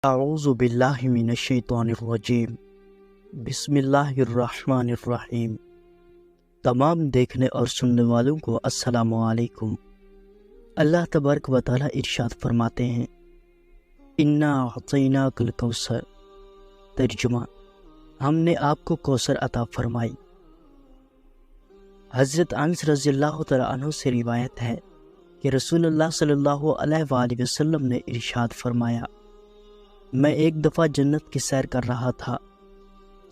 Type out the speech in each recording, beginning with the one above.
اعوذ باللہ من الشیطان الرجیم بسم اللہ الرحمن الرحیم۔ تمام دیکھنے اور سننے والوں کو السلام علیکم۔ اللہ تبارک و تعالی ارشاد فرماتے ہیں، انا اعطیناک الکوثر، ترجمہ، ہم نے آپ کو کوثر عطا فرمائی۔ حضرت انس رضی اللہ تعالی عنہ سے روایت ہے کہ رسول اللہ صلی اللہ علیہ وآلہ وسلم نے ارشاد فرمایا، میں ایک دفعہ جنت کی سیر کر رہا تھا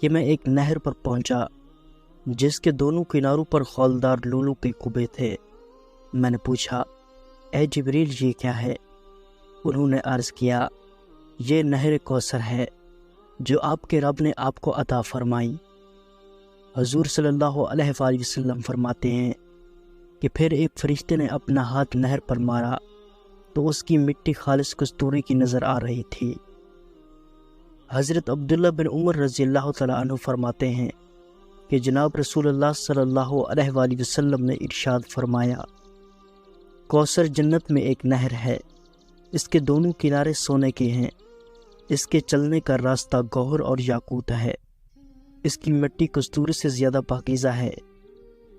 کہ میں ایک نہر پر پہنچا جس کے دونوں کناروں پر خولدار لولو کے کبے تھے۔ میں نے پوچھا، اے جبریل، یہ کیا ہے؟ انہوں نے عرض کیا، یہ نہر کوثر ہے جو آپ کے رب نے آپ کو عطا فرمائی۔ حضور صلی اللہ علیہ وآلہ وسلم فرماتے ہیں کہ پھر ایک فرشتے نے اپنا ہاتھ نہر پر مارا تو اس کی مٹی خالص کستوری کی نظر آ رہی تھی۔ حضرت عبداللہ بن عمر رضی اللہ تعالیٰ عنہ فرماتے ہیں کہ جناب رسول اللہ صلی اللہ علیہ وآلہ وسلم نے ارشاد فرمایا، کوثر جنت میں ایک نہر ہے، اس کے دونوں کنارے سونے کے ہیں، اس کے چلنے کا راستہ گوہر اور یاقوت ہے، اس کی مٹی کستوری سے زیادہ پاکیزہ ہے،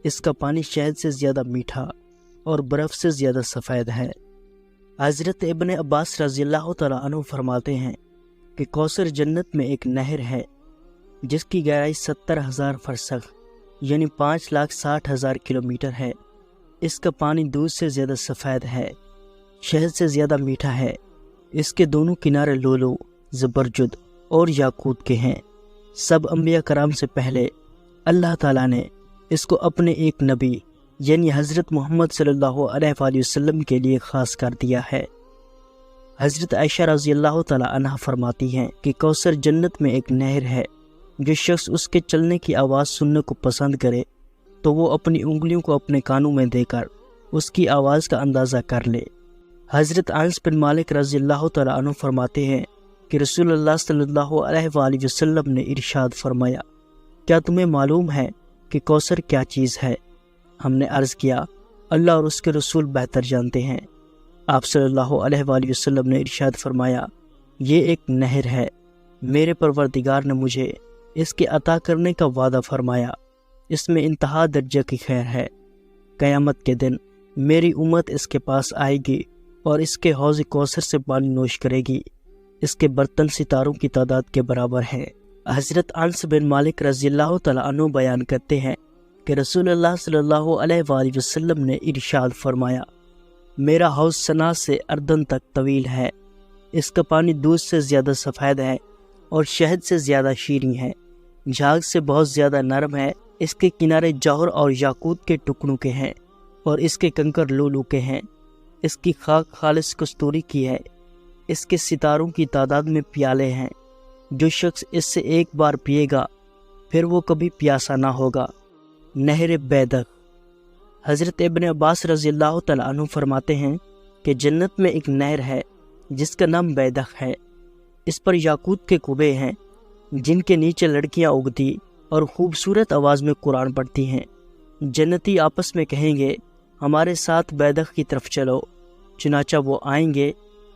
اس کا پانی شہد سے زیادہ میٹھا اور برف سے زیادہ سفید ہے۔ حضرت ابن عباس رضی اللہ تعالیٰ عنہ فرماتے ہیں کہ کوثر جنت میں ایک نہر ہے جس کی گہرائی 70,000 فرسخ یعنی 5,60,000 کلومیٹر ہے، اس کا پانی دودھ سے زیادہ سفید ہے، شہد سے زیادہ میٹھا ہے، اس کے دونوں کنارے لولو، زبرجد اور یاقوت کے ہیں۔ سب انبیاء کرام سے پہلے اللہ تعالیٰ نے اس کو اپنے ایک نبی یعنی حضرت محمد صلی اللہ علیہ وآلہ وسلم کے لیے خاص کر دیا ہے۔ حضرت عائشہ رضی اللہ تعالی عنہ فرماتی ہیں کہ کوثر جنت میں ایک نہر ہے، جو شخص اس کے چلنے کی آواز سننے کو پسند کرے تو وہ اپنی انگلیوں کو اپنے کانوں میں دے کر اس کی آواز کا اندازہ کر لے۔ حضرت انس بن مالک رضی اللہ تعالی عنہ فرماتے ہیں کہ رسول اللہ صلی اللہ علیہ وآلہ وسلم نے ارشاد فرمایا، کیا تمہیں معلوم ہے کہ کوثر کیا چیز ہے؟ ہم نے عرض کیا، اللہ اور اس کے رسول بہتر جانتے ہیں۔ آپ صلی اللہ علیہ وآلہ وسلم نے ارشاد فرمایا، یہ ایک نہر ہے، میرے پروردگار نے مجھے اس کے عطا کرنے کا وعدہ فرمایا، اس میں انتہا درجہ کی خیر ہے۔ قیامت کے دن میری امت اس کے پاس آئے گی اور اس کے حوض کوثر سے پانی نوش کرے گی، اس کے برتن ستاروں کی تعداد کے برابر ہیں۔ حضرت انس بن مالک رضی اللہ تعالیٰ عنہ بیان کرتے ہیں کہ رسول اللہ صلی اللہ علیہ وآلہ وسلم نے ارشاد فرمایا، میرا حوض سنا سے اردن تک طویل ہے، اس کا پانی دودھ سے زیادہ سفید ہے اور شہد سے زیادہ شیریں ہے، جھاگ سے بہت زیادہ نرم ہے، اس کے کنارے جوہر اور یاقوت کے ٹکڑوں کے ہیں اور اس کے کنکر لولو کے ہیں، اس کی خاک خالص کستوری کی ہے، اس کے ستاروں کی تعداد میں پیالے ہیں، جو شخص اس سے ایک بار پیے گا پھر وہ کبھی پیاسا نہ ہوگا۔ نہر بیدق۔ حضرت ابن عباس رضی اللہ تعالیٰ عنہ فرماتے ہیں کہ جنت میں ایک نہر ہے جس کا نام بیدق ہے، اس پر یاقوت کے کبے ہیں جن کے نیچے لڑکیاں اگتی اور خوبصورت آواز میں قرآن پڑھتی ہیں۔ جنتی آپس میں کہیں گے، ہمارے ساتھ بیدق کی طرف چلو، چنانچہ وہ آئیں گے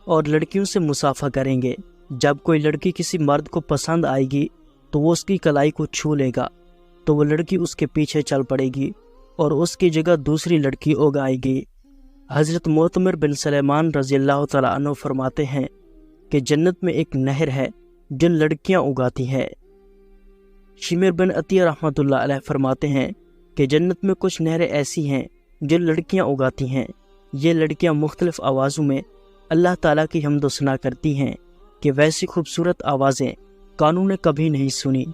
اور لڑکیوں سے مصافحہ کریں گے۔ جب کوئی لڑکی کسی مرد کو پسند آئے گی تو وہ اس کی کلائی کو چھو لے گا تو وہ لڑکی اس کے پیچھے چل پڑے گی اور اس کی جگہ دوسری لڑکی اگائے گی۔ حضرت معتمر بن سلیمان رضی اللہ تعالیٰ عنہ فرماتے ہیں کہ جنت میں ایک نہر ہے جو لڑکیاں اگاتی ہے۔ شمر بن عطیہ رحمۃ اللہ علیہ فرماتے ہیں کہ جنت میں کچھ نہریں ایسی ہیں جو لڑکیاں اگاتی ہیں، یہ لڑکیاں مختلف آوازوں میں اللہ تعالیٰ کی حمد و ثنا کرتی ہیں کہ ویسی خوبصورت آوازیں کانوں نے کبھی نہیں سنی۔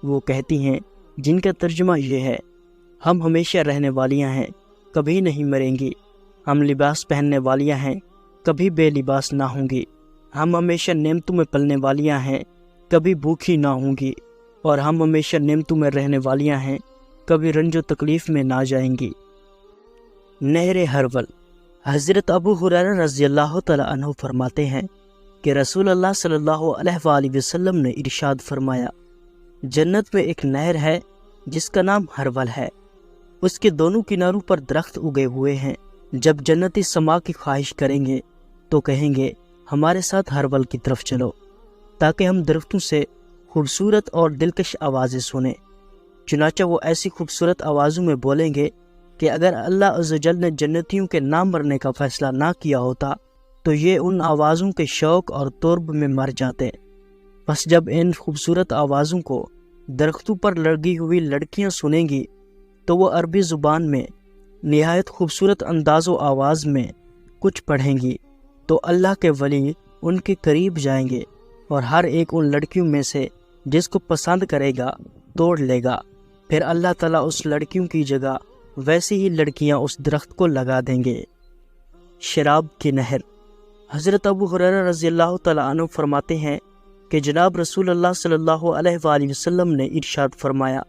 وہ کہتی ہیں، جن کا ترجمہ یہ ہے، ہم ہمیشہ رہنے والیاں ہیں، کبھی نہیں مریں گی، ہم لباس پہننے والیاں ہیں، کبھی بے لباس نہ ہوں گی، ہم ہمیشہ نعمتوں میں پلنے والیاں ہیں، کبھی بھوکی نہ ہوں گی، اور ہم ہمیشہ نعمتوں میں رہنے والیاں ہیں، کبھی رنج و تکلیف میں نہ جائیں گی۔ نہر ہرول۔ حضرت ابو ہریرہ رضی اللہ تعالی عنہ فرماتے ہیں کہ رسول اللہ صلی اللہ علیہ وآلہ وسلم نے ارشاد فرمایا، جنت میں ایک نہر ہے جس کا نام ہرول ہے، اس کے دونوں کناروں پر درخت اگے ہوئے ہیں۔ جب جنتی سما کی خواہش کریں گے تو کہیں گے، ہمارے ساتھ ہرول کی طرف چلو، تاکہ ہم درختوں سے خوبصورت اور دلکش آوازیں سنیں۔ چنانچہ وہ ایسی خوبصورت آوازوں میں بولیں گے کہ اگر اللہ عز و جل نے جنتیوں کے نہ مرنے کا فیصلہ نہ کیا ہوتا تو یہ ان آوازوں کے شوق اور طرب میں مر جاتے۔ بس جب ان خوبصورت آوازوں کو درختوں پر لگی ہوئی لڑکیاں سنیں گی تو وہ عربی زبان میں نہایت خوبصورت انداز و آواز میں کچھ پڑھیں گی، تو اللہ کے ولی ان کے قریب جائیں گے اور ہر ایک ان لڑکیوں میں سے جس کو پسند کرے گا توڑ لے گا۔ پھر اللہ تعالیٰ اس لڑکیوں کی جگہ ویسی ہی لڑکیاں اس درخت کو لگا دیں گے۔ شراب کی نہر۔ حضرت ابو ہریرہ رضی اللہ تعالیٰ عنہ فرماتے ہیں کہ جناب رسول اللہ صلی اللہ علیہ وآلہ وسلم نے ارشاد فرمایا،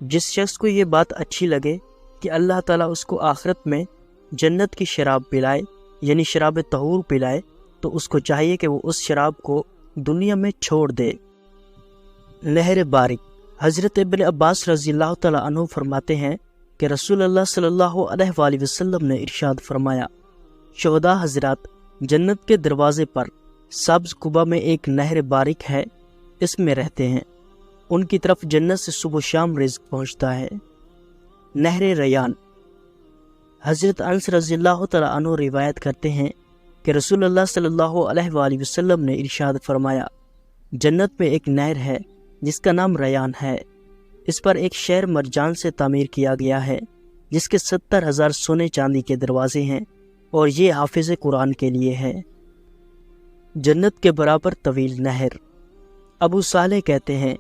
جس شخص کو یہ بات اچھی لگے کہ اللہ تعالیٰ اس کو آخرت میں جنت کی شراب پلائے، یعنی شراب طہور پلائے، تو اس کو چاہیے کہ وہ اس شراب کو دنیا میں چھوڑ دے۔ نہر باریک۔ حضرت ابن عباس رضی اللہ تعالیٰ عنہ فرماتے ہیں کہ رسول اللہ صلی اللہ علیہ وآلہ وسلم نے ارشاد فرمایا، شہداء حضرات جنت کے دروازے پر سبز قبا میں ایک نہر باریک ہے، اس میں رہتے ہیں، ان کی طرف جنت سے صبح و شام رزق پہنچتا ہے۔ نہر ریان۔ حضرت انس رضی اللہ تعالیٰ عنہ روایت کرتے ہیں کہ رسول اللہ صلی اللہ علیہ وآلہ وسلم نے ارشاد فرمایا، جنت میں ایک نہر ہے جس کا نام ریان ہے، اس پر ایک شہر مرجان سے تعمیر کیا گیا ہے جس کے 70,000 سونے چاندی کے دروازے ہیں، اور یہ حافظ قرآن کے لیے ہے۔ جنت کے برابر طویل نہر۔ ابو صالح کہتے ہیں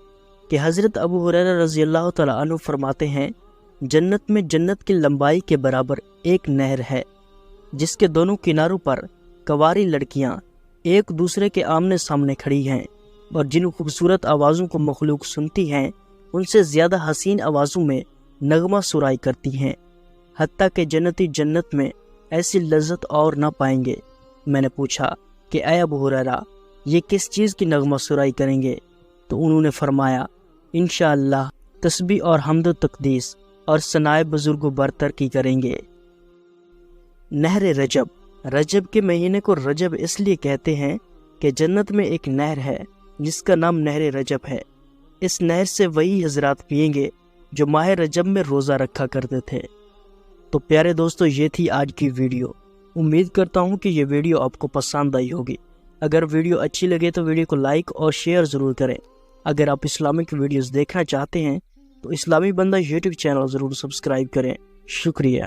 کہ حضرت ابو ہریرہ رضی اللہ تعالیٰ عنہ فرماتے ہیں، جنت میں جنت کی لمبائی کے برابر ایک نہر ہے جس کے دونوں کناروں پر کنواری لڑکیاں ایک دوسرے کے آمنے سامنے کھڑی ہیں، اور جن خوبصورت آوازوں کو مخلوق سنتی ہیں ان سے زیادہ حسین آوازوں میں نغمہ سرائی کرتی ہیں، حتیٰ کہ جنتی جنت میں ایسی لذت اور نہ پائیں گے۔ میں نے پوچھا کہ اے ابو ہریرہ، یہ کس چیز کی نغمہ سرائی کریں گے؟ تو انہوں نے فرمایا، انشاءاللہ تسبیح اور حمد و تقدیس اور ثنائے بزرگ و برتر کی کریں گے۔ نہر رجب۔ رجب کے مہینے کو رجب اس لیے کہتے ہیں کہ جنت میں ایک نہر ہے جس کا نام نہر رجب ہے۔ اس نہر سے وہی حضرات پئیں گے جو ماہ رجب میں روزہ رکھا کرتے تھے۔ تو پیارے دوستو، یہ تھی آج کی ویڈیو۔ امید کرتا ہوں کہ یہ ویڈیو آپ کو پسند آئی ہوگی۔ اگر ویڈیو اچھی لگے تو ویڈیو کو لائک اور شیئر ضرور کریں۔ اگر آپ اسلامک ویڈیوز دیکھنا چاہتے ہیں تو اسلامی بندہ یوٹیوب چینل ضرور سبسکرائب کریں۔ شکریہ۔